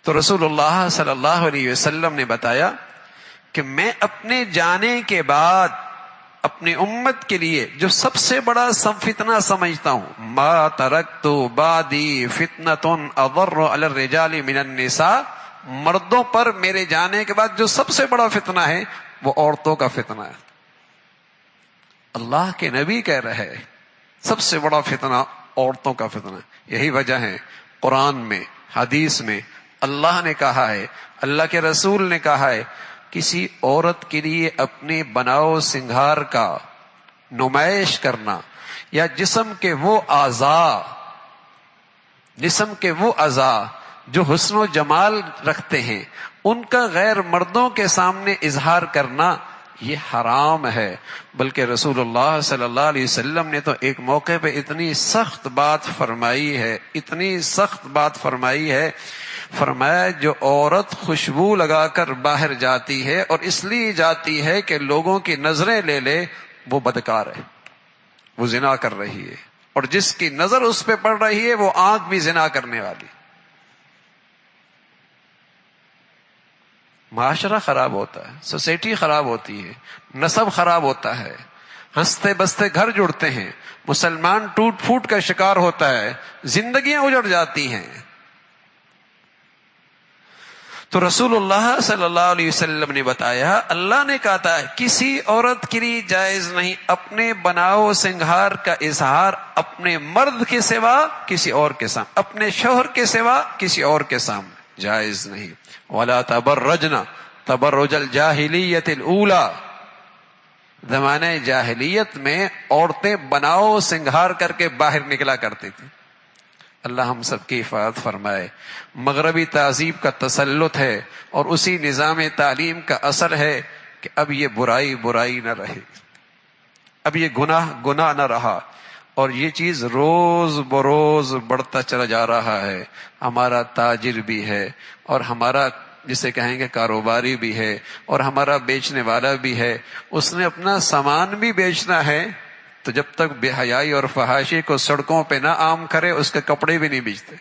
تو رسول اللہ صلی اللہ علیہ وسلم نے بتایا کہ میں اپنے جانے کے بعد اپنی امت کے لیے جو سب سے بڑا فتنہ سمجھتا ہوں، ما ترکت بعدی فتنۃ اضر علی الرجال من النساء، مردوں پر میرے جانے کے بعد جو سب سے بڑا فتنہ ہے وہ عورتوں کا فتنہ ہے۔ اللہ کے نبی کہہ رہے ہیں سب سے بڑا فتنہ عورتوں کا فتنہ ہے۔ یہی وجہ ہے قرآن میں حدیث میں اللہ نے کہا ہے، اللہ کے رسول نے کہا ہے، کسی عورت کے لیے اپنے بناؤ سنگھار کا نمائش کرنا یا جسم کے وہ اعضاء جو حسن و جمال رکھتے ہیں ان کا غیر مردوں کے سامنے اظہار کرنا یہ حرام ہے۔ بلکہ رسول اللہ صلی اللہ علیہ وسلم نے تو ایک موقع پہ اتنی سخت بات فرمائی ہے، فرمایا جو عورت خوشبو لگا کر باہر جاتی ہے اور اس لیے جاتی ہے کہ لوگوں کی نظریں لے لے، وہ بدکار ہے، وہ زنا کر رہی ہے، اور جس کی نظر اس پہ پڑ رہی ہے وہ آنکھ بھی زنا کرنے والی۔ معاشرہ خراب ہوتا ہے، سوسائٹی خراب ہوتی ہے، نسب خراب ہوتا ہے، ہنستے بستے گھر جڑتے ہیں، مسلمان ٹوٹ پھوٹ کا شکار ہوتا ہے، زندگیاں اجڑ جاتی ہیں۔ تو رسول اللہ صلی اللہ علیہ وسلم نے بتایا، اللہ نے کہا تھا کسی عورت کے لیے جائز نہیں اپنے بناؤ سنگھار کا اظہار اپنے مرد کے سوا کسی اور کے سامنے، اپنے شوہر کے سوا کسی اور کے سامنے جائز نہیں۔ وَلَا تَبَرَّجْنَ تَبَرُّجَ الْجَاهِلِيَّةِ الْأُولَى، زمانہ جاہلیت میں عورتیں بناؤ سنگھار کر کے باہر نکلا کرتی تھی۔ اللہ ہم سب کی حفاظت فرمائے۔ مغربی تہذیب کا تسلط ہے اور اسی نظام تعلیم کا اثر ہے کہ اب یہ برائی نہ رہے، اب یہ گناہ نہ رہا، اور یہ چیز روز بروز بڑھتا چلا جا رہا ہے۔ ہمارا تاجر بھی ہے اور ہمارا جسے کہیں گے کاروباری بھی ہے اور ہمارا بیچنے والا بھی ہے، اس نے اپنا سامان بھی بیچنا ہے، تو جب تک بے حیائی اور فحاشی کو سڑکوں پہ نہ عام کرے اس کے کپڑے بھی نہیں بیچتے،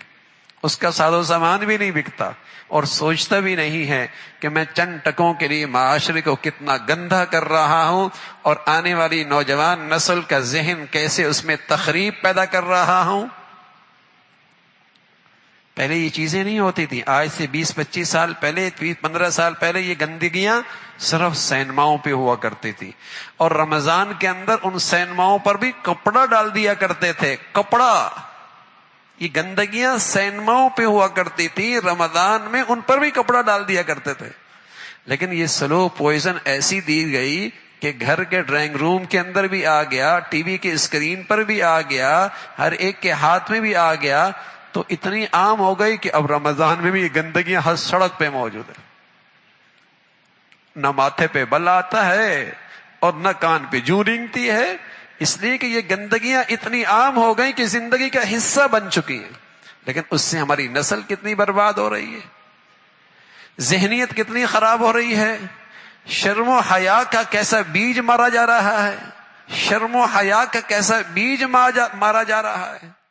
اس کا ساز و سامان بھی نہیں بکتا، اور سوچتا بھی نہیں ہے کہ میں چند ٹکوں کے لیے معاشرے کو کتنا گندا کر رہا ہوں اور آنے والی نوجوان نسل کا ذہن کیسے اس میں تخریب پیدا کر رہا ہوں۔ پہلے یہ چیزیں نہیں ہوتی تھیں، آج سے 20-25 سال پہلے، 15 سال پہلے یہ گندگیاں صرف سینماؤں پہ ہوا کرتی تھی، اور رمضان کے اندر ان سینماؤں پر بھی کپڑا ڈال دیا کرتے تھے، کپڑا۔ یہ گندگیاں سینماؤں پہ ہوا کرتی تھی، رمضان میں ان پر بھی کپڑا ڈال دیا کرتے تھے۔ لیکن یہ سلو پوائزن ایسی دی گئی کہ گھر کے ڈرائنگ روم کے اندر بھی آ گیا، ٹی وی کے اسکرین پر بھی آ گیا، ہر ایک کے ہاتھ میں بھی آ گیا، تو اتنی عام ہو گئی کہ اب رمضان میں بھی یہ گندگیاں ہر سڑک پہ موجود ہیں۔ نہ ماتھے پہ بل آتا ہے اور نہ کان پہ جوں رینگتی ہے، اس لیے کہ یہ گندگیاں اتنی عام ہو گئی کہ زندگی کا حصہ بن چکی ہیں۔ لیکن اس سے ہماری نسل کتنی برباد ہو رہی ہے، ذہنیت کتنی خراب ہو رہی ہے، شرم و حیا کا کیسا بیج مارا جا رہا ہے، شرم و حیا کا کیسا بیج مارا جا رہا ہے۔